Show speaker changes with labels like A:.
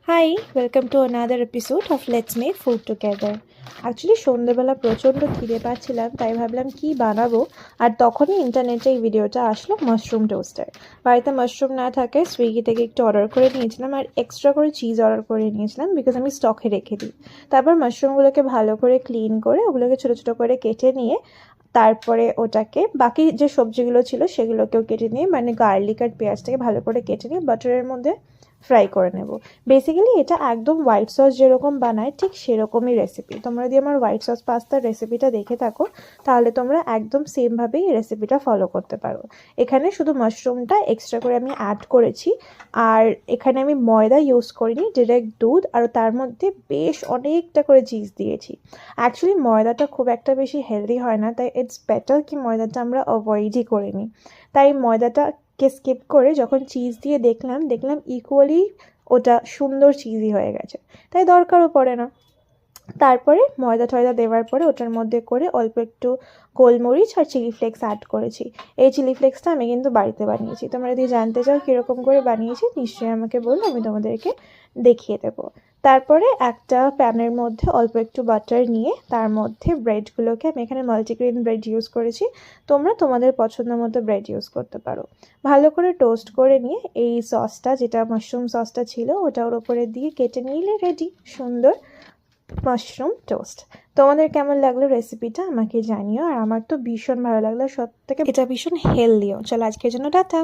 A: Hi, welcome to another episode of Let's Make Food Together. Actually সন্ধ্যেবেলা প্রচণ্ড খিদে পাচ্ছিলাম, তাই ভাবলাম কি বানাবো। আর তখনই ইন্টারনেটে এই ভিডিওটা আসলো মাশরুম টোস্টার। বাড়িতে মাশরুম না থাকে সুইগি থেকে একটু অর্ডার করে নিয়েছিলাম, আর এক্সট্রা করে চিজ অর্ডার করে নিয়েছিলাম বিকজ আমি স্টকে রেখে দিই। তারপর মাশরুমগুলোকে ভালো করে ক্লিন করে ওগুলোকে ছোটো ছোটো করে কেটে নিয়ে তারপরে ওটাকে বাকি যে সবজিগুলো ছিল সেগুলোকেও কেটে নিয়ে, মানে গার্লিক আর পেঁয়াজটাকে ভালো করে কেটে নিয়ে বাটারের মধ্যে ফ্রাই করে নেব। বেসিক্যালি এটা একদম হোয়াইট সস যেরকম বানায় ঠিক সেরকমই রেসিপি। তোমরা যদি আমার হোয়াইট সস পাস্তার রেসিপিটা দেখে থাকো তাহলে তোমরা একদম সেমভাবেই এই রেসিপিটা ফলো করতে পারো। এখানে শুধু মাশরুমটা এক্সট্রা করে আমি অ্যাড করেছি, আর এখানে আমি ময়দা ইউজ করিনি, ডিরেক্ট দুধ, আর তার মধ্যে বেশ অনেকটা করে চিজ দিয়েছি। অ্যাকচুয়ালি ময়দাটা খুব একটা বেশি হেলদি হয় না, তাই ইটস বেটার কি ময়দাটা আমরা অ্যাভয়েডই করে নিই। তাই ময়দাটাকে স্কিপ করে যখন চিজ দিয়ে দেখলাম ইকুয়ালি ওটা সুন্দর চিজি হয়ে গেছে, তাই দরকারও পড়ে না। তারপরে ময়দা টয়দা দেওয়ার পরে ওটার মধ্যে করে অল্প একটু গোলমরিচ আর চিলি ফ্লেক্স অ্যাড করেছি। এই চিলি ফ্লেক্সটা আমি কিন্তু বাড়িতে বানিয়েছি। তোমরা যদি জানতে চাও কীরকম করে বানিয়েছি নিশ্চয়ই আমাকে বলো, আমি তোমাদেরকে দেখিয়ে দেবো। তারপরে একটা প্যানের মধ্যে অল্প একটু বাটার নিয়ে তার মধ্যে ব্রেডগুলোকে, আমি এখানে মাল্টিগ্রেন ব্রেড ইউজ করেছি, তোমরা তোমাদের পছন্দ মতো ব্রেড ইউজ করতে পারো, ভালো করে টোস্ট করে নিয়ে এই সসটা, যেটা মাশরুম সসটা ছিল, ওটা ওর ওপরে দিয়ে কেটে নিলে রেডি সুন্দর মাশরুম টোস্ট। তোমাদের কেমন লাগলো রেসিপিটা আমাকে জানিও, আর আমার তো ভীষণ ভালো লাগলো, সব থেকে এটা ভীষণ হেলদিও। চলো আজকের জন্য টাটা।